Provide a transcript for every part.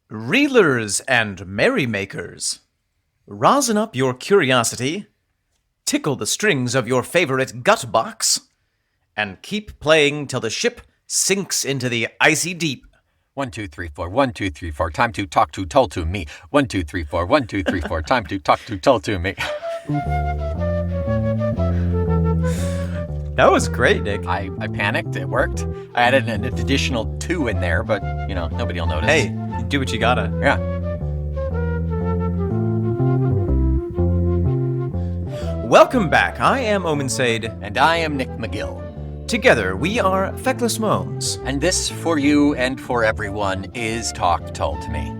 Reelers and merrymakers, rosin up your curiosity, tickle the strings of your favorite gut box, and keep playing till the ship sinks into the icy deep. 1, 2, 3, 4. 1, 2, 3, 4. Time to talk to tell to me. 1, 2, 3, 4. 1, 2, 3, 4. Time to talk to tell to me. That was great, Nick. I panicked. It worked. I added an additional 2 in there, but, nobody will notice. Hey, you do what you gotta. Yeah. Welcome back. I am Omen Sade. And I am Nick McGill. Together, we are Feckless Moans. And this, for you and for everyone, is Talk Told to Me.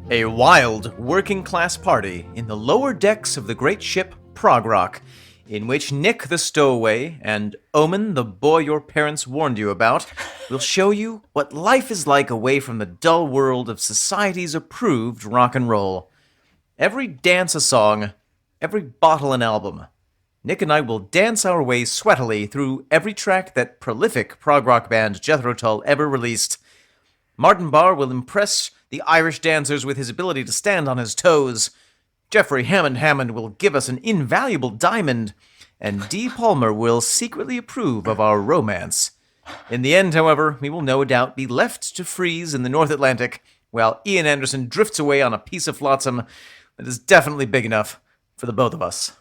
A wild, working-class party in the lower decks of the great ship Prog Rock, in which Nick the Stowaway and Omen, the boy your parents warned you about, will show you what life is like away from the dull world of society's approved rock and roll. Every dance a song, every bottle an album. Nick and I will dance our way sweatily through every track that prolific prog rock band Jethro Tull ever released. Martin Barr will impress the Irish dancers with his ability to stand on his toes. Jeffrey Hammond will give us an invaluable diamond, and Dee Palmer will secretly approve of our romance. In the end, however, we will no doubt be left to freeze in the North Atlantic, while Ian Anderson drifts away on a piece of flotsam that is definitely big enough for the both of us.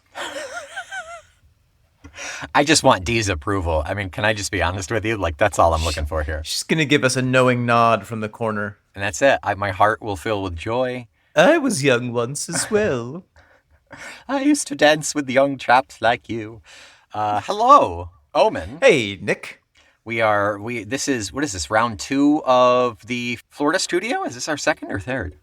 I just want Dee's approval. I mean, can I just be honest with you? That's all I'm looking for here. She's gonna give us a knowing nod from the corner. And that's it. My heart will fill with joy. I was young once as well. I used to dance with young chaps like you. Hello, Omen. Hey, Nick. This is round 2 of the Florida studio? Is this our second or third?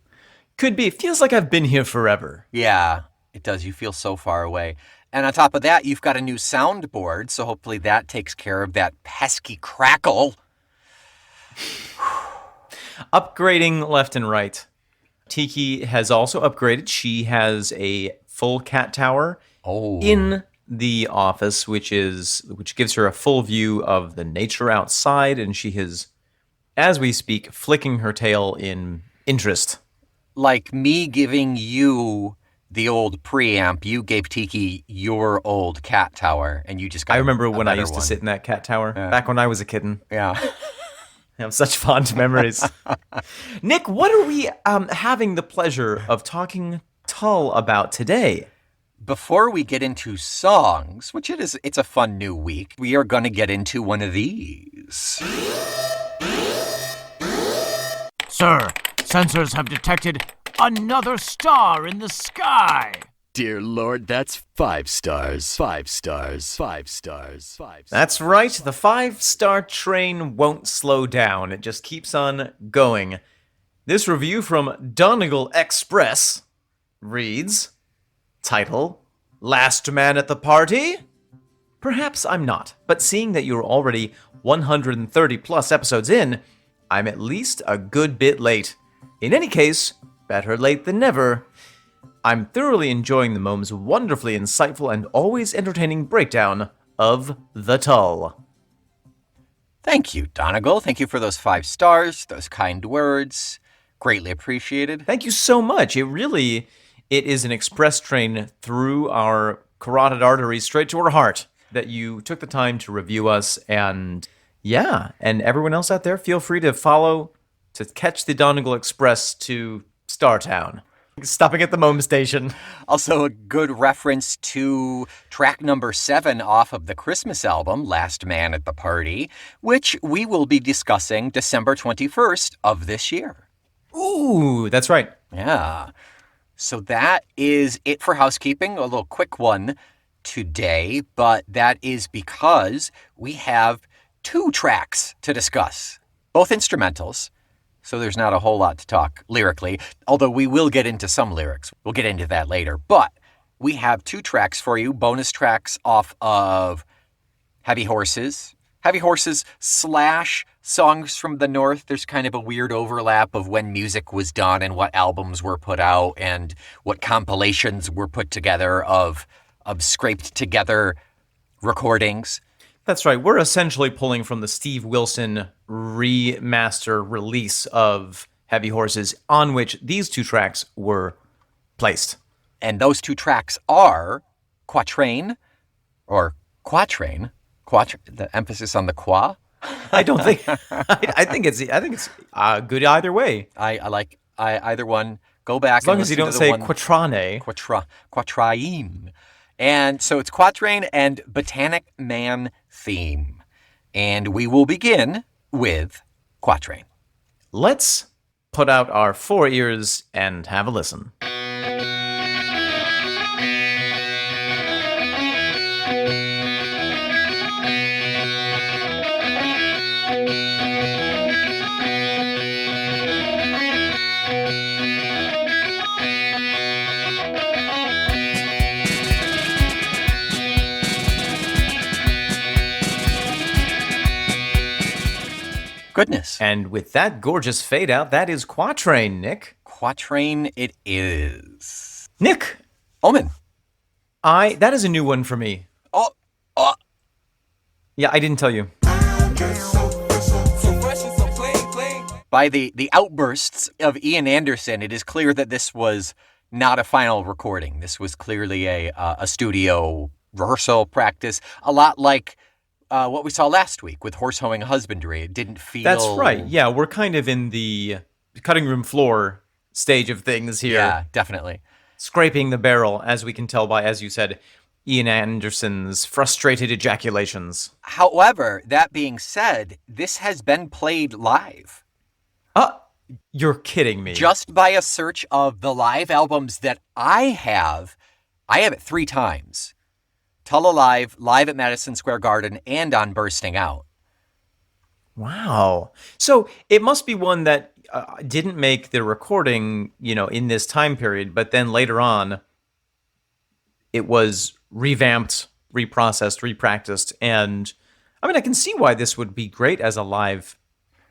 Could be. Feels like I've been here forever. Yeah, it does. You feel so far away. And on top of that, you've got a new soundboard, so hopefully that takes care of that pesky crackle. Upgrading left and right. Tiki has also upgraded. She has a full cat tower in the office, which gives her a full view of the nature outside, and she is, as we speak, flicking her tail in interest. Like me giving you the old preamp, you gave Tiki your old cat tower, and you just got I remember when I used to sit in that cat tower, back when I was a kitten. Yeah. I have such fond memories. Nick, what are we having the pleasure of talking Tull about today? Before we get into songs, which it's a fun new week, we are going to get into one of these. Sir, sensors have detected another star in the sky. Dear Lord, that's 5 stars. 5 stars. 5 stars. 5 stars. That's right. The 5-star train won't slow down. It just keeps on going. This review from Donegal Express reads, title, Last Man at the Party? Perhaps I'm not, but seeing that you're already 130 plus episodes in, I'm at least a good bit late. In any case, better late than never. I'm thoroughly enjoying the Mohm's wonderfully insightful and always entertaining breakdown of The Tull. Thank you, Donegal. Thank you for those 5 stars, those kind words. Greatly appreciated. Thank you so much. It is an express train through our carotid arteries straight to our heart that you took the time to review us. And yeah, and everyone else out there, feel free to follow to catch the Donegal Express to Startown. Stopping at the Mohm station. Also a good reference to track number 7 off of the Christmas album, Last Man at the Party, which we will be discussing December 21st of this year. Ooh, that's right. Yeah. So that is it for housekeeping. A little quick one today, but that is because we have 2 tracks to discuss, both instrumentals. So there's not a whole lot to talk lyrically, although we will get into some lyrics. We'll get into that later. But we have 2 tracks for you, bonus tracks off of Heavy Horses. Heavy Horses / Songs from the North. There's kind of a weird overlap of when music was done and what albums were put out and what compilations were put together of scraped together recordings. That's right. We're essentially pulling from the Steve Wilson remaster release of heavy horses on which these two tracks were placed. And those two tracks are Quatrain or Quatrain. The emphasis on the qua. I don't think. I think it's good either way. I like either one. Go back As long as you don't say quatrane. Quatrain. And so it's Quatrain and Botanic Man theme. And we will begin with Quatrain. Let's put out our 4 ears and have a listen. Goodness. And with that gorgeous fade out, that is Quatrain, Nick. Quatrain it is. Nick, Omen. that is a new one for me. Oh. Yeah, I didn't tell you. By the outbursts of Ian Anderson, it is clear that this was not a final recording. This was clearly a studio rehearsal practice, a lot like what we saw last week with horse hoeing husbandry. It didn't feel... That's right. Yeah, we're kind of in the cutting room floor stage of things here. Yeah, definitely. Scraping the barrel, as we can tell by, as you said, Ian Anderson's frustrated ejaculations. However, that being said, this has been played live. You're kidding me. Just by a search of the live albums that I have it 3 times. Tulla Live, live at Madison Square Garden, and on Bursting Out. Wow. So it must be one that didn't make the recording, in this time period, but then later on, it was revamped, reprocessed, repracticed, and I can see why this would be great as a live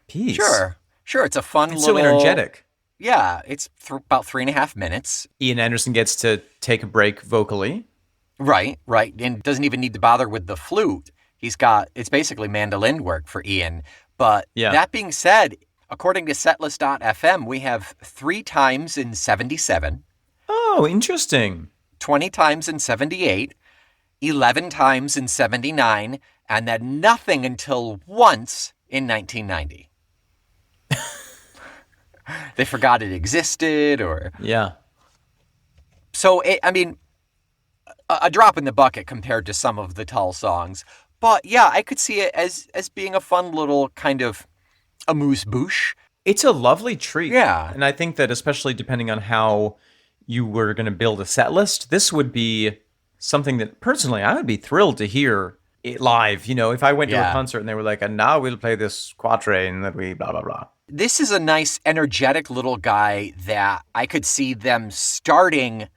piece. Sure. It's a fun It's little... so energetic. Yeah, it's about 3.5 minutes. Ian Anderson gets to take a break vocally. Right, and doesn't even need to bother with the flute. It's basically mandolin work for Ian. But That being said, according to Setlist.fm, we have 3 times in 77. Oh, interesting. 20 times in 78, 11 times in 79, and then nothing until once in 1990. They forgot it existed, or... Yeah. So, a drop in the bucket compared to some of the Tull songs. But yeah, I could see it as being a fun little kind of amuse-bouche. It's a lovely treat. Yeah. And I think that especially depending on how you were going to build a set list, this would be something that personally I would be thrilled to hear it live. If I went to a concert and they were like, and now we'll play this quatrain that we blah, blah, blah. This is a nice, energetic little guy that I could see them starting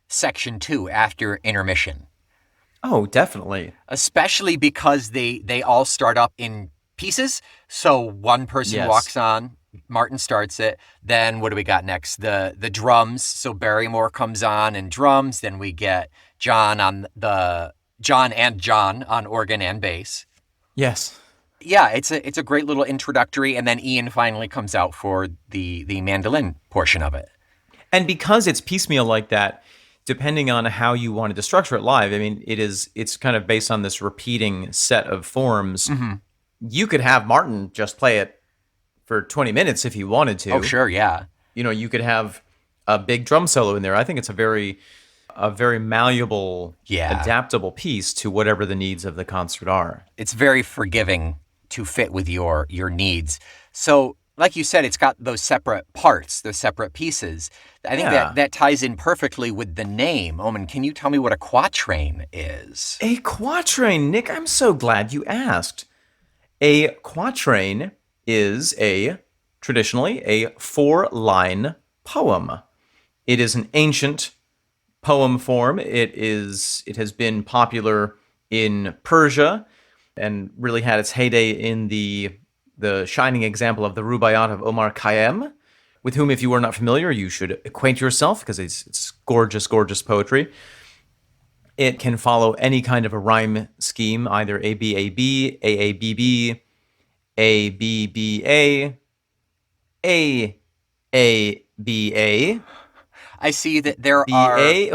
section 2 after intermission. Oh, definitely. Especially because they all start up in pieces. So one person walks on, Martin starts it. Then what do we got next? The drums. So Barrymore comes on and drums. Then we get John on organ and bass. Yes. Yeah, it's a great little introductory, and then Ian finally comes out for the mandolin portion of it. And because it's piecemeal like that, depending on how you wanted to structure it live, it's kind of based on this repeating set of forms. Mm-hmm. You could have Martin just play it for 20 minutes if he wanted to. Oh, sure, yeah. You could have a big drum solo in there. I think it's a very malleable, adaptable piece to whatever the needs of the concert are. It's very forgiving to fit with your needs. So, like you said, it's got those separate parts, those separate pieces. I think that ties in perfectly with the name. Omen, can you tell me what a quatrain is? A quatrain, Nick, I'm so glad you asked. A quatrain is traditionally a 4-line poem. It is an ancient poem form. It has been popular in Persia and really had its heyday in the shining example of the Rubaiyat of Omar Khayyam, with whom, if you are not familiar, you should acquaint yourself because it's gorgeous, gorgeous poetry. It can follow any kind of a rhyme scheme, either ABAB, AABB, ABBA, A, B, A, I see that there B, are A.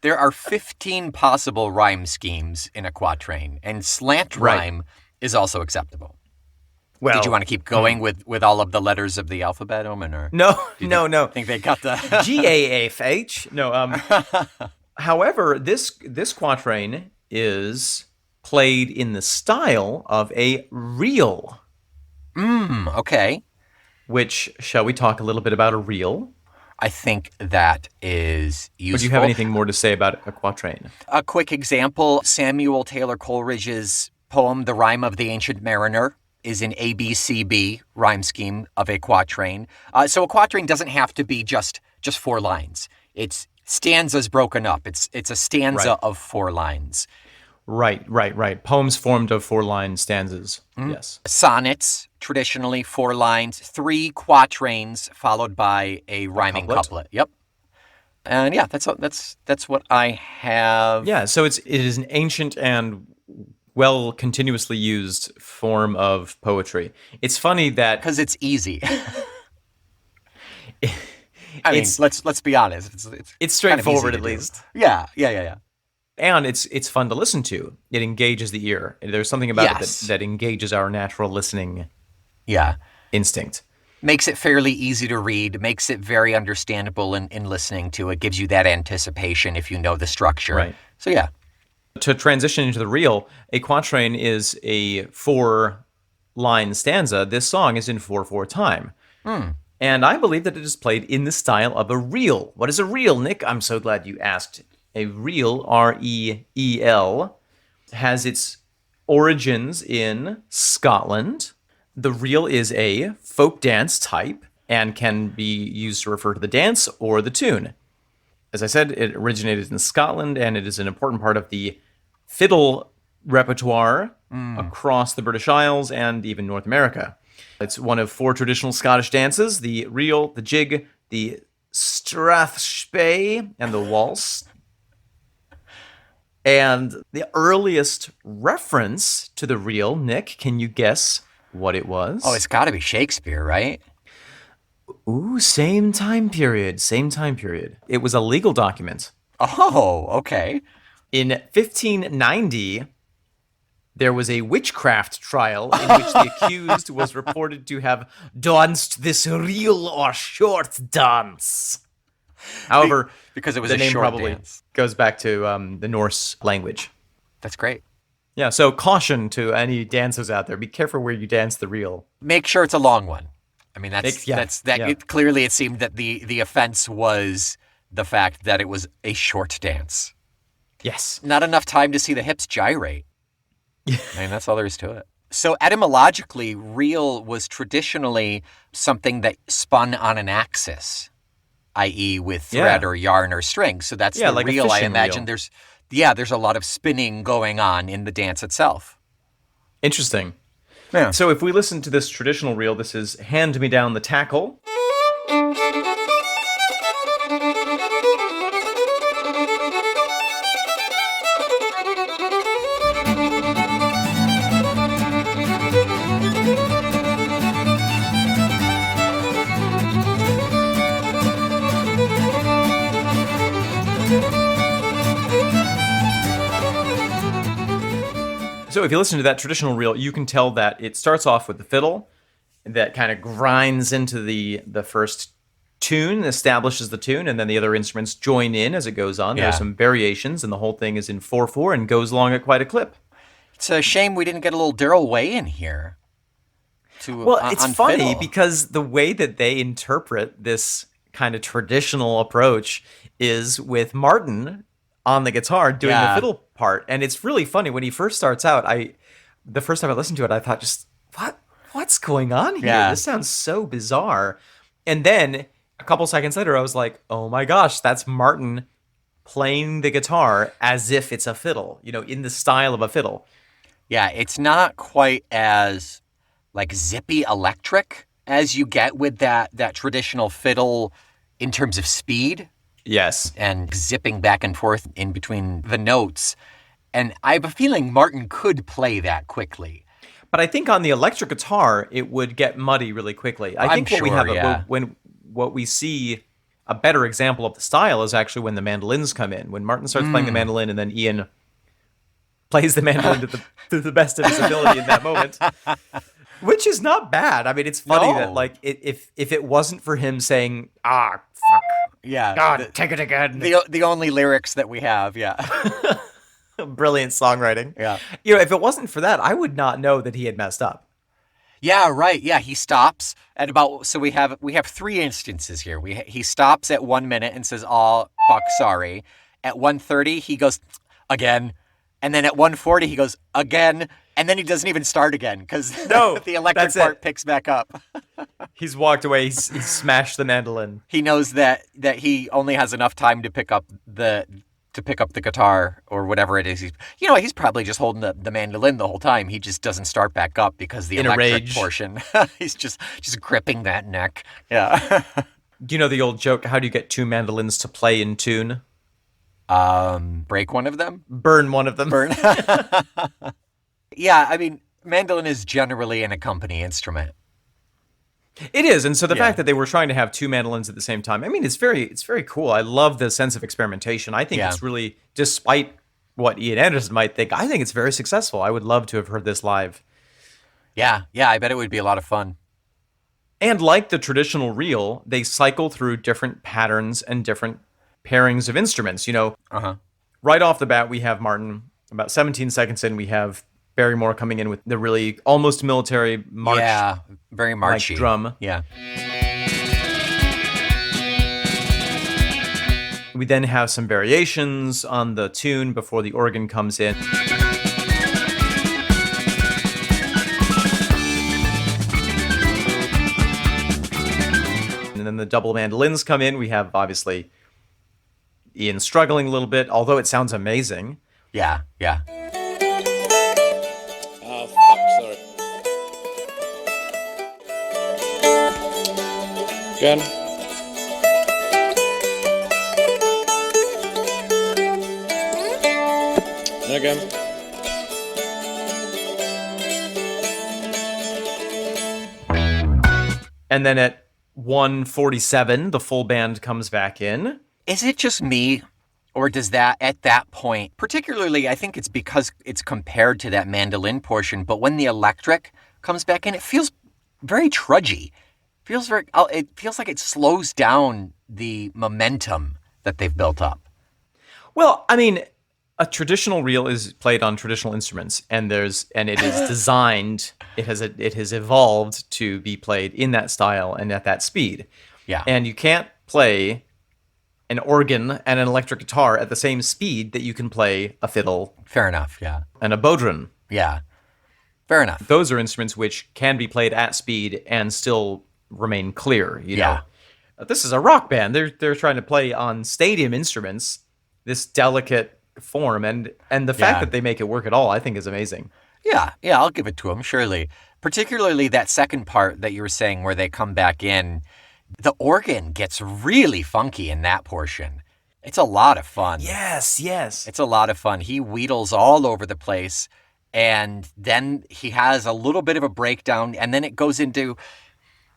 there are 15 possible rhyme schemes in a quatrain, and slant Right. rhyme is also acceptable. Well, Did you want to keep going with all of the letters of the alphabet, Omen, or No, do you no. think they got the GAFH. No. However, this quatrain is played in the style of a reel. Okay. Which, shall we talk a little bit about a reel? I think that is useful. Or do you have anything more to say about a quatrain? A quick example, Samuel Taylor Coleridge's poem, The Rime of the Ancient Mariner, is an ABCB rhyme scheme of a quatrain. So a quatrain doesn't have to be just 4 lines. It's stanzas broken up. It's a stanza Right. of 4 lines. Right. Poems formed of 4-line stanzas. Yes. Sonnets, traditionally 4 lines, 3 quatrains followed by a rhyming couplet. couplet. Yep. And yeah, that's what I have. Yeah, so it is an ancient and well continuously used form of poetry. It's funny that Because it's easy. I mean, It's- let's be honest. It's it's kind of easy straightforward to at do. least. Yeah. And it's fun to listen to. It engages the ear. There's something about Yes. it that engages our natural listening Yeah. instinct. Makes it fairly easy to read, makes it very understandable in listening to. It gives you that anticipation if you know the structure. Right. So yeah. To transition into the reel, a quatrain is a 4-line stanza. This song is in 4/4 time. And I believe that it is played in the style of a reel. What is a reel, Nick? I'm so glad you asked. A reel, R-E-E-L, has its origins in Scotland. The reel is a folk dance type and can be used to refer to the dance or the tune. As I said, it originated in Scotland, and it is an important part of the fiddle repertoire across the British Isles and even North America. It's one of 4 traditional Scottish dances: the reel, the jig, the strathspey, and the waltz. And the earliest reference to the reel, Nick, can you guess what it was? Oh, it's got to be Shakespeare, right? Ooh, same time period. It was a legal document. Oh, okay. In 1590, there was a witchcraft trial in which the accused was reported to have danced this reel or short dance. However, Because it was the a name short probably dance. goes back to the Norse language. That's great. Yeah, so caution to any dancers out there. Be careful where you dance the reel. Make sure it's a long one. I mean, Yeah. clearly it seemed that the offense was the fact that it was a short dance. Yes. Not enough time to see the hips gyrate. I mean, that's all there is to it. So etymologically, reel was traditionally something that spun on an axis, i.e. with thread Yeah. or yarn or string. So that's Yeah, the like a reel. I fishing imagine reel. there's a lot of spinning going on in the dance itself. Interesting. Yeah. So if we listen to this traditional reel, this is Hand Me Down the Tackle. So if you listen to that traditional reel, you can tell that it starts off with the fiddle that kind of grinds into the first tune, establishes the tune, and then the other instruments join in as it goes on. Yeah. There's some variations, and the whole thing is in 4/4 and goes along at quite a clip. It's a shame we didn't get a little Daryl Way in here. Well, it's on funny fiddle. because the way that they interpret this kind of traditional approach is with Martin on the guitar doing the Yeah. fiddle part, and it's really funny when he first starts out. The first time I listened to it, I thought, just what's going on here? Yeah. This sounds so bizarre. And then a couple seconds later, I was like, oh my gosh, that's Martin playing the guitar as if it's a fiddle, in the style of a fiddle. Yeah, it's not quite as like zippy electric as you get with that traditional fiddle in terms of speed Yes. and zipping back and forth in between the notes. And I have a feeling Martin could play that quickly. But I think on the electric guitar, it would get muddy really quickly. I think what we sure, have yeah. when what we see a better example of the style is actually when the mandolins come in. When Martin starts playing the mandolin, and then Ian plays the mandolin to the best of his ability in that moment, which is not bad. I mean, it's funny that No. like if it wasn't for him saying fuck, Yeah. God, take it again. The only lyrics that we have, yeah. Brilliant songwriting. Yeah. If it wasn't for that, I would not know that he had messed up. Yeah, right. Yeah, he stops at about. So we have 3 instances here. He stops at 1 minute and says, "Oh, fuck, sorry." At 1:30, he goes again, and then at 1:40, he goes again, and then he doesn't even start again because No, the electric that's part it. picks back up. He's walked away. He's smashed the mandolin. He knows that he only has enough time to pick up the guitar or whatever it is. He's probably just holding the mandolin the whole time. He just doesn't start back up because the In a electric rage. portion. He's just gripping that neck. Yeah. Do you know the old joke? How do you get 2 mandolins to play in tune? Break one of them. Burn one of them. Burn. Yeah, I mean, mandolin is generally an accompany instrument. It is, and so the Yeah. fact that they were trying to have 2 mandolins at the same time, I mean, it's very cool. I love the sense of experimentation. I think Yeah. it's really, despite what Ian Anderson might think, I think it's very successful. I would love to have heard this live. Yeah, I bet it would be a lot of fun. And like the traditional reel, they cycle through different patterns and different pairings of instruments. Uh-huh. Right off the bat, we have Martin. About 17 seconds in, we have Barrymore coming in with the really almost military march. Yeah, very marchy. drum. Yeah. We then have some variations on the tune before the organ comes in. And then the double mandolins come in. We have, obviously, Ian struggling a little bit, although it sounds amazing. Yeah. Oh, fuck, sorry. Again. And again. And then at 1:47, the full band comes back in. Is it just me, or does that, at that point, particularly, I think it's because it's compared to that mandolin portion, but when the electric comes back in, it feels very trudgy. It feels like it slows down the momentum that they've built up. Well, I mean, a traditional reel is played on traditional instruments, and it is designed. It has evolved to be played in that style and at that speed. Yeah. And you can't play an organ and an electric guitar at the same speed that you can play a fiddle Fair enough. Yeah. and a bodhran. Yeah. Fair enough. Those are instruments which can be played at speed and still remain clear. Yeah. This is a rock band. They're trying to play on stadium instruments this delicate form, and the fact Yeah. that they make it work at all, I think, is amazing. Yeah, I'll give it to them, surely. Particularly that second part that you were saying where they come back in. The organ gets really funky in that portion. It's a lot of fun. Yes. It's a lot of fun. He wheedles all over the place, and then he has a little bit of a breakdown, and then it goes into,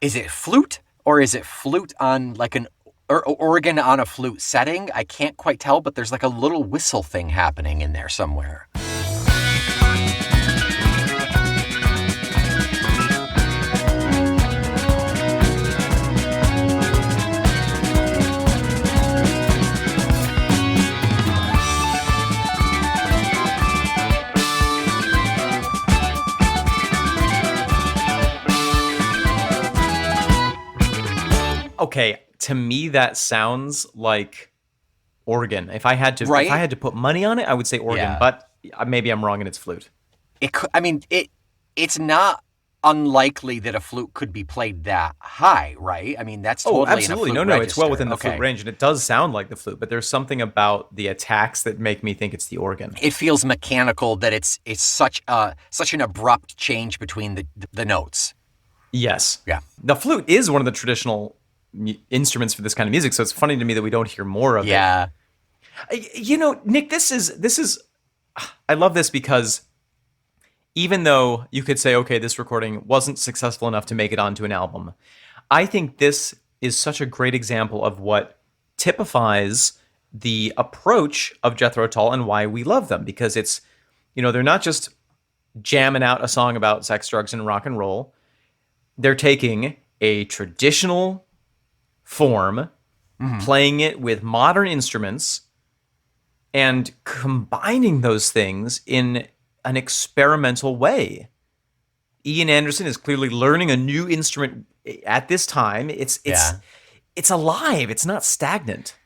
is it flute or is it flute on like an organ on a flute setting? I can't quite tell, but there's like a little whistle thing happening in there somewhere. Okay, to me that sounds like organ. If I had to, Right? if I had to put money on it, I would say organ. Yeah. But maybe I'm wrong and it's flute. It's not unlikely that a flute could be played that high, right? I mean, that's totally Oh, absolutely. in a flute No, it's well register. within the Okay. flute range, and it does sound like the flute. But there's something about the attacks that make me think it's the organ. It feels mechanical, that it's such an abrupt change between the notes. Yes. Yeah. The flute is one of the traditional instruments for this kind of music, so it's funny to me that we don't hear more of Yeah. it. You know, Nick, this is I love this because even though you could say, okay, this recording wasn't successful enough to make it onto an album, I think this is such a great example of what typifies the approach of Jethro Tull and why we love them, because it's, they're not just jamming out a song about sex, drugs, and rock and roll. They're taking a traditional form, playing it with modern instruments, and combining those things in an experimental way. Ian Anderson is clearly learning a new instrument at this time. It's alive. It's not stagnant.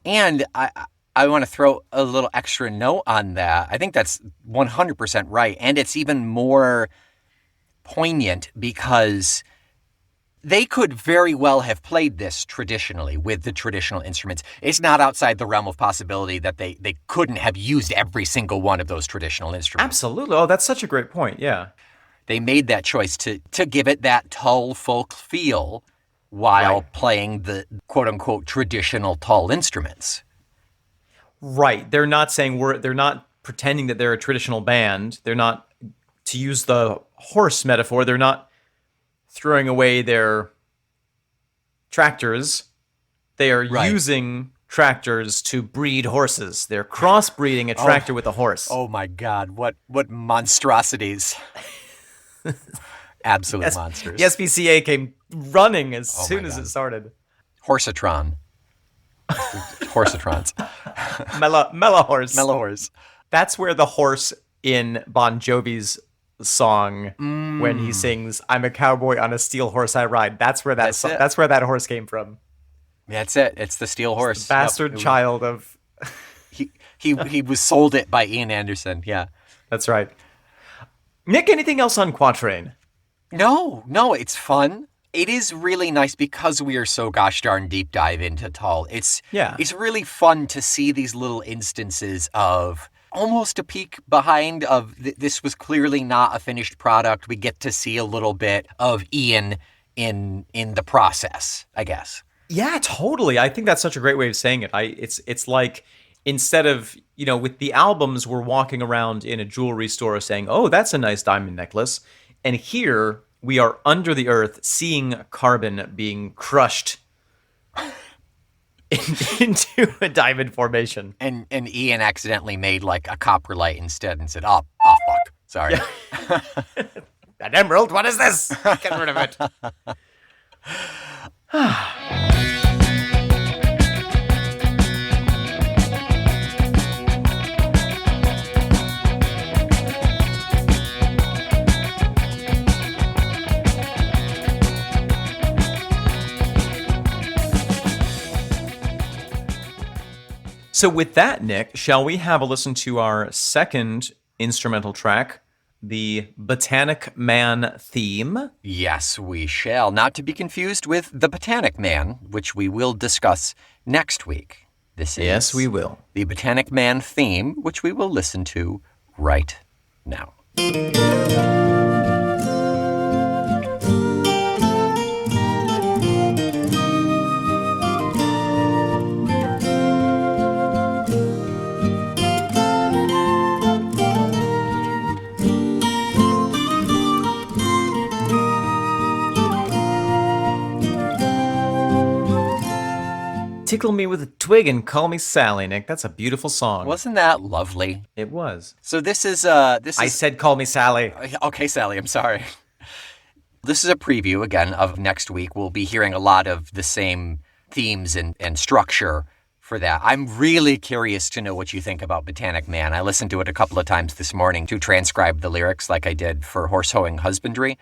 And I want to throw a little extra note on that. I think that's 100% right. And it's even more poignant because they could very well have played this traditionally with the traditional instruments. It's not outside the realm of possibility that they couldn't have used every single one of those traditional instruments. Absolutely. Oh, that's such a great point. Yeah. They made that choice to give it that Tull folk feel while playing the quote-unquote traditional Tull instruments. Right. They're not saying they're not pretending that they're a traditional band. They're not, to use the horse metaphor, they're not throwing away their tractors. They are using tractors to breed horses. They're crossbreeding a tractor with a horse. Oh my God. What monstrosities. Absolute monsters. The SPCA came running as soon as it started. Horsatron. Horsatrons. Melahorse. Melahorse. That's where the horse in Bon Jovi's song, when he sings, "I'm a cowboy on a steel horse I ride." That's where that's where that horse came from. That's it. It's the steel horse. The bastard child of. He was sold it by Ian Anderson. Yeah, that's right. Nick, anything else on Quatrain? No, it's fun. It is really nice because we are so gosh darn deep dive into Tull. It's really fun to see these little instances of almost a peek behind of this was clearly not a finished product. We get to see a little bit of Ian in the process, I guess. Yeah, totally. I think that's such a great way of saying it. It's like, instead of, with the albums, we're walking around in a jewelry store saying, "Oh, that's a nice diamond necklace." And here we are under the earth seeing carbon being crushed into a diamond formation. And Ian accidentally made like a copper light instead and said, oh fuck. Sorry. Yeah. An emerald? What is this? Get rid of it. So with that, Nick, shall we have a listen to our second instrumental track, the Botanic Man theme? Yes, we shall. Not to be confused with The Botanic Man, which we will discuss next week. Yes, we will. The Botanic Man theme, which we will listen to right now. Tickle me with a twig and call me Sally, Nick. That's a beautiful song. Wasn't that lovely? It was. So this is I said call me Sally. Okay, Sally, I'm sorry. This is a preview, again, of next week. We'll be hearing a lot of the same themes and structure for that. I'm really curious to know what you think about Botanic Man. I listened to it a couple of times this morning to transcribe the lyrics like I did for Horse Hoeing Husbandry.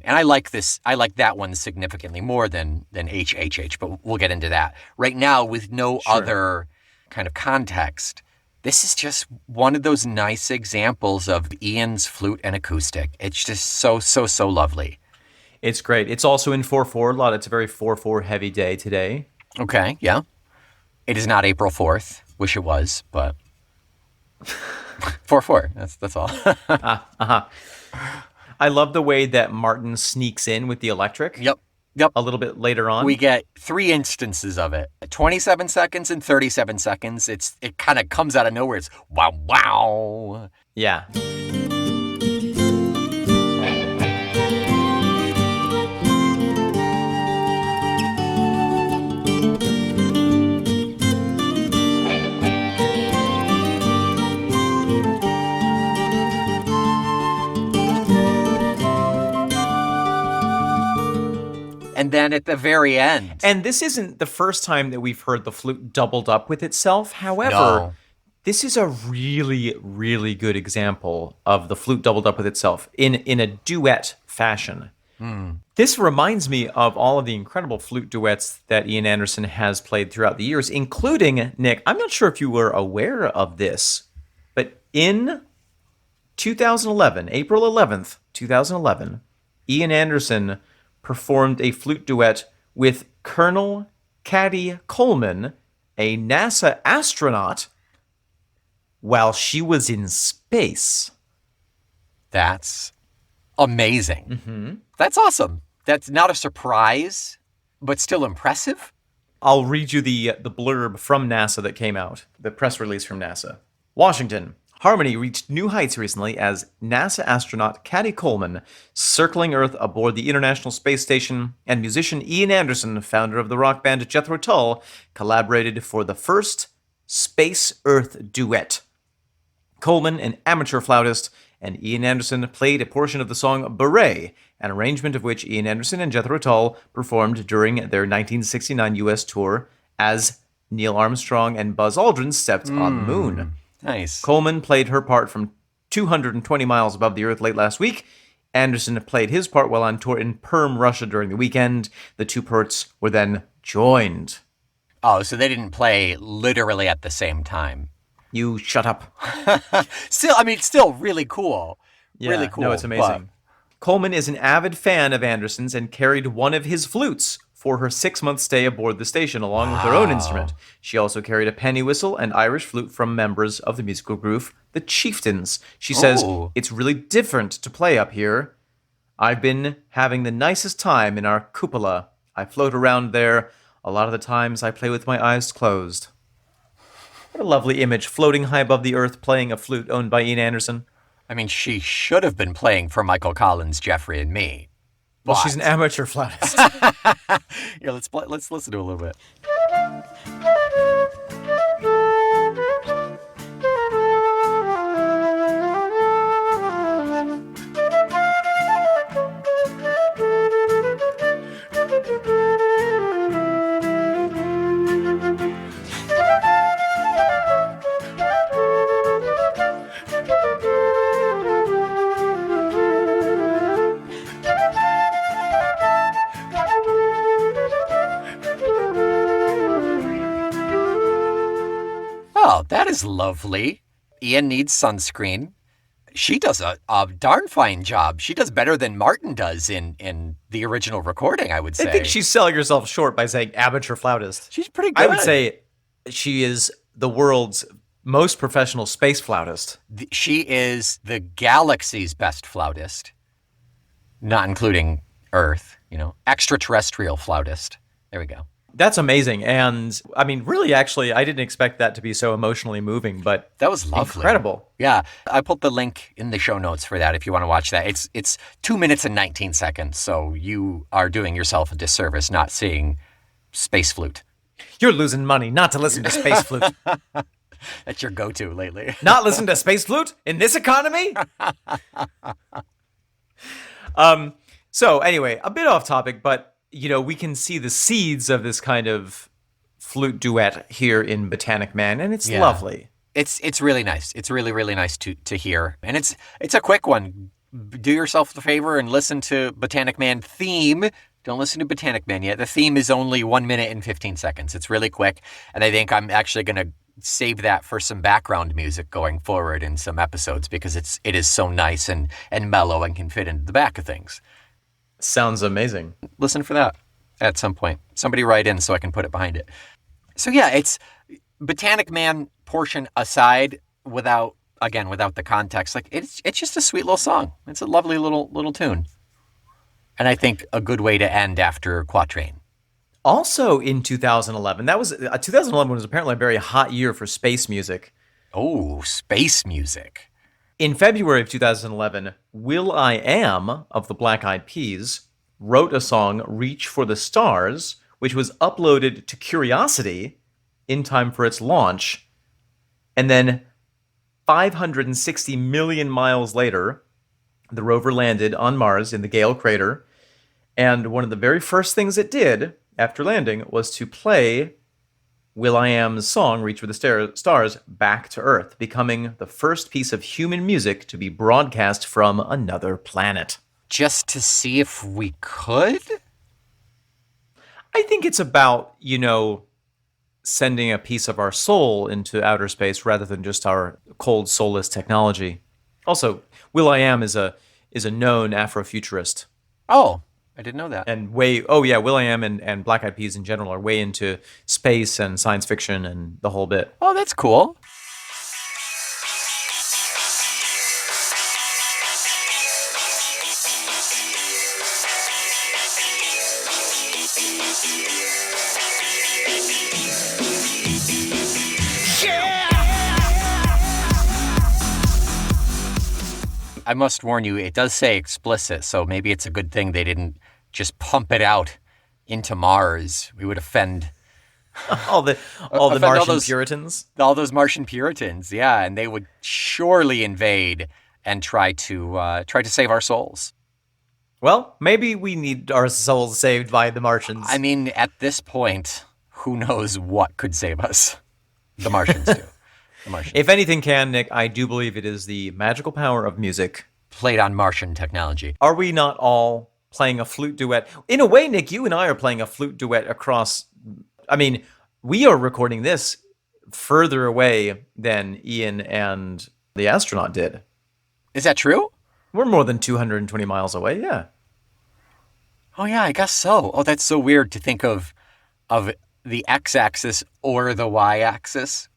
And I like that one significantly more than HHH, but we'll get into that. Right now, with no other kind of context, this is just one of those nice examples of Ian's flute and acoustic. It's just so lovely. It's great. It's also in 4/4. It's a very 4/4 heavy day today. Okay, yeah. It is not April 4th. Wish it was, but 4/4. That's all. I love the way that Martin sneaks in with the electric. Yep. A little bit later on. We get 3 instances of it. 27 seconds and 37 seconds. It kind of comes out of nowhere. It's wow. Yeah. then at the very end. And this isn't the first time that we've heard the flute doubled up with itself. However, No. this is a really, really good example of the flute doubled up with itself in a duet fashion. This reminds me of all of the incredible flute duets that Ian Anderson has played throughout the years, including, Nick, I'm not sure if you were aware of this, but in 2011, April 11th, 2011, Ian Anderson performed a flute duet with Colonel Caddy Coleman, a NASA astronaut, while she was in space. That's amazing. That's awesome. That's not a surprise, but still impressive. I'll read you the blurb from NASA that came out, the press release from NASA. Washington. Harmony reached new heights recently as NASA astronaut Caddy Coleman, circling Earth aboard the International Space Station, and musician Ian Anderson, founder of the rock band Jethro Tull, collaborated for the first Space-Earth duet. Coleman, an amateur flautist, and Ian Anderson played a portion of the song Beret, an arrangement of which Ian Anderson and Jethro Tull performed during their 1969 U.S. tour as Neil Armstrong and Buzz Aldrin stepped on the moon. Nice. Coleman played her part from 220 miles above the Earth late last week. Anderson played his part while on tour in Perm, Russia during the weekend. The two parts were then joined. Oh, so they didn't play literally at the same time. You shut up. Still really cool. Really cool. No, it's amazing. Coleman is an avid fan of Anderson's and carried one of his flutes for her 6-month stay aboard the station, along with her own instrument. She also carried a penny whistle and Irish flute from members of the musical group, the Chieftains. She says, "It's really different to play up here. I've been having the nicest time in our cupola. I float around there. A lot of the times I play with my eyes closed." What a lovely image, floating high above the earth, playing a flute owned by Ian Anderson. I mean, she should have been playing for Michael Collins, Jeffrey, and me. Well, But- she's an amateur flautist. Yeah, let's listen to a little bit. Oh, that is lovely. Ian needs sunscreen. She does a darn fine job. She does better than Martin does in the original recording, I would say. I think she's selling herself short by saying amateur flautist. She's pretty good. I would say she is the world's most professional space flautist. She is the galaxy's best flautist, not including Earth, extraterrestrial flautist. There we go. That's amazing. And I mean, really, actually, I didn't expect that to be so emotionally moving, but That was lovely. incredible. Yeah, I put the link in the show notes for that if you want to watch that. It's 2 minutes and 19 seconds, so you are doing yourself a disservice not seeing Space Flute. You're losing money not to listen to Space Flute. That's your go-to lately. Not listen to Space Flute in this economy? So anyway, a bit off topic, but we can see the seeds of this kind of flute duet here in Botanic Man, and it's Yeah. lovely. It's really nice. It's really, really nice to hear. And it's a quick one. Do yourself the favor and listen to Botanic Man theme. Don't listen to Botanic Man yet. The theme is only 1 minute and 15 seconds. It's really quick. And I think I'm actually going to save that for some background music going forward in some episodes because it is so nice and mellow and can fit into the back of things. Sounds amazing. Listen for that at some point. Somebody write in so I can put it behind it. So yeah, it's Botanic Man portion aside, without the context. Like it's just a sweet little song. It's a lovely little tune. And I think a good way to end after Quatrain. Also in 2011, 2011 was apparently a very hot year for space music. Oh, space music. In February of 2011, will.i.am of the Black Eyed Peas wrote a song, Reach for the Stars, which was uploaded to Curiosity in time for its launch. And then 560 million miles later, the rover landed on Mars in the Gale crater. And one of the very first things it did after landing was to play will.i.am's song, Reach for the Stars, back to Earth, becoming the first piece of human music to be broadcast from another planet. Just to see if we could? I think it's about, sending a piece of our soul into outer space rather than just our cold, soulless technology. Also, will.i.am is a known Afrofuturist. Oh, I didn't know that. And will.i.am and Black Eyed Peas in general are way into space and science fiction and the whole bit. Oh, that's cool. I must warn you, it does say explicit, so maybe it's a good thing they didn't just pump it out into Mars. We would offend all the offend Martian Puritans. all those Martian Puritans, yeah, and they would surely invade and try to save our souls. Well, maybe we need our souls saved by the Martians. I mean, at this point, who knows what could save us? The Martians do. The Martians. If anything can, Nick, I do believe it is the magical power of music. Played on Martian technology. Are we not all playing a flute duet? In a way, Nick, you and I are playing a flute duet across... I mean, we are recording this further away than Ian and the astronaut did. Is that true? We're more than 220 miles away, yeah. Oh, yeah, I guess so. Oh, that's so weird to think of the x-axis or the y-axis.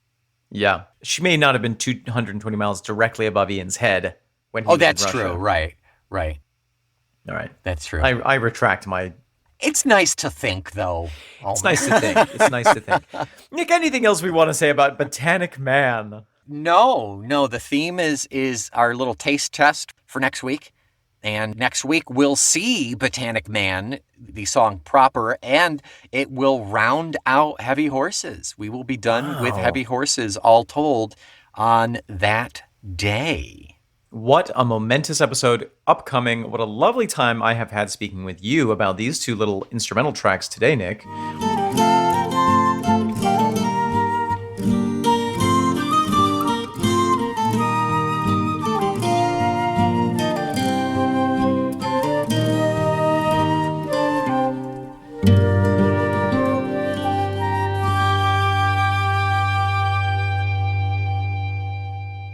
Yeah. She may not have been 220 miles directly above Ian's head when he Oh, was that's in Russia. true. Right. All right. That's true. I retract my... It's nice to think, though. It's nice to think. It's nice to think. Nick, anything else we want to say about Botanic Man? No. The theme is our little taste test for next week. And next week we'll see Botanic Man, the song proper, and it will round out Heavy Horses. We will be done with Heavy Horses all told on that day. What a momentous episode upcoming. What a lovely time I have had speaking with you about these two little instrumental tracks today, Nick.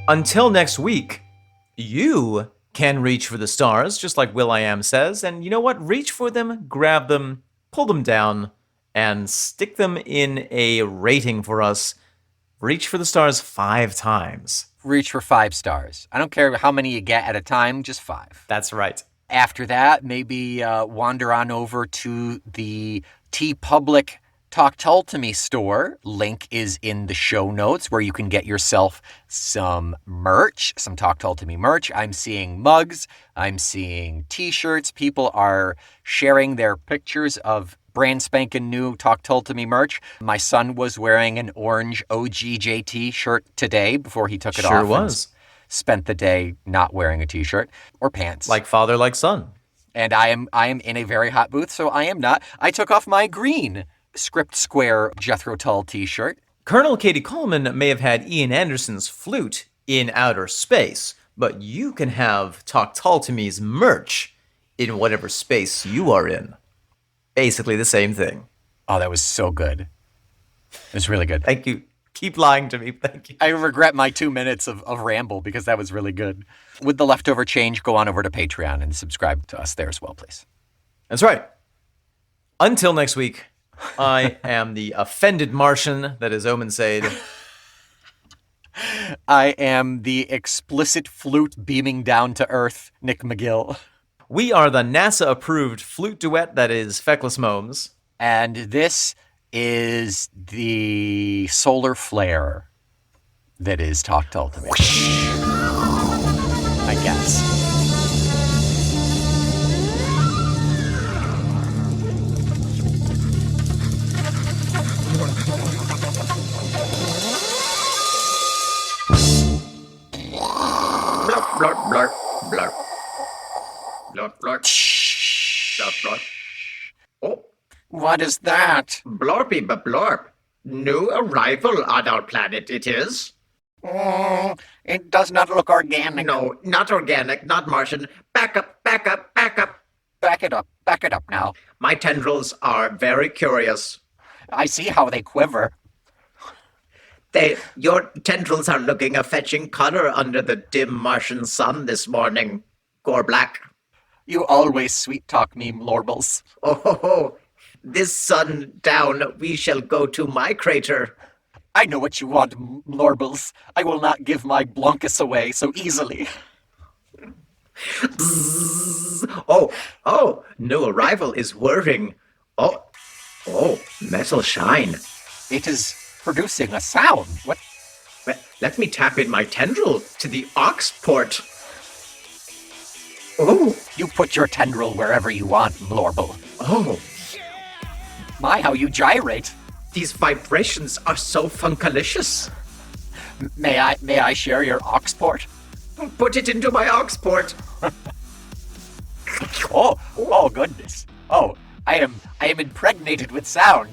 Until next week, you can reach for the stars, just like will.i.am says, and you know what? Reach for them, grab them, pull them down, and stick them in a rating for us. Reach for the stars 5 times. Reach for 5 stars. I don't care how many you get at a time, just 5. That's right. After that, maybe wander on over to the TeePublic Talk Tull to Me store. Link is in the show notes where you can get yourself some merch, some Talk Tull to Me merch. I'm seeing mugs. I'm seeing t-shirts. People are sharing their pictures of brand spanking new Talk Tull to Me merch. My son was wearing an orange OGJT shirt today before he took it off. Sure was. And spent the day not wearing a t-shirt or pants. Like father, like son. And I am in a very hot booth, so I am not. I took off my green Script Square Jethro Tull t-shirt. Colonel Katie Coleman may have had Ian Anderson's flute in outer space, but you can have Talk Tull to Me's merch in whatever space you are in. Basically the same thing. Oh, that was so good. It was really good. Thank you. Keep lying to me. Thank you. I regret my 2 minutes of ramble because that was really good. With the leftover change, go on over to Patreon and subscribe to us there as well, please. That's right. Until next week, I am the offended Martian that is Omen Said. I am the explicit flute beaming down to Earth, Nick McGill. We are the NASA-approved flute duet that is Feckless Momes. And this is the solar flare that is Talk Tull to Me. I guess. Blur, blur, blur, blur. Blur, blur. Blur, blur. What is that? Blorpy Blorp. New arrival on our planet it is. It does not look organic. No, not organic, not Martian. Back up, back up, back up. Back it up now. My tendrils are very curious. I see how they quiver. Your tendrils are looking a fetching color under the dim Martian sun this morning, Gorblack. You always sweet-talk me, Lorbles. Oh, ho, ho. This sun down, we shall go to my crater. I know what you want, Lorbles. I will not give my Blunkus away so easily. Bzzz. Oh, new arrival is whirring. Oh, metal shine. It is producing a sound. What? Let me tap in my tendril to the aux port. Oh, You put your tendril wherever you want, Lorble. oh, My, how you gyrate. these vibrations are so funkalicious. May I share your aux port? Put it into my aux port. Oh goodness. Oh, I am impregnated with sound.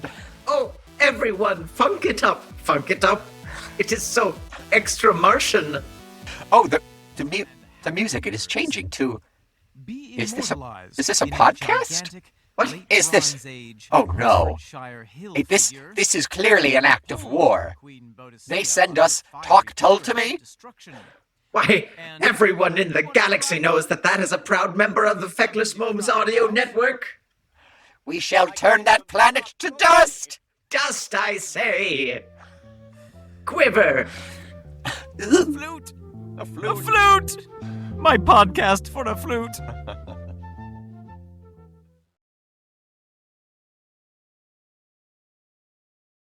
Oh, everyone, funk it up, funk it up. It is so extra Martian. Oh, the music, it is changing too. Is this a podcast? What is this? Oh no. This is clearly an act of war. They send us talk tull to me? Why, everyone in the galaxy knows that is a proud member of the Feckless Momes audio network. We shall turn that planet to dust! Dust, I say. Quiver. A flute! My podcast for a flute!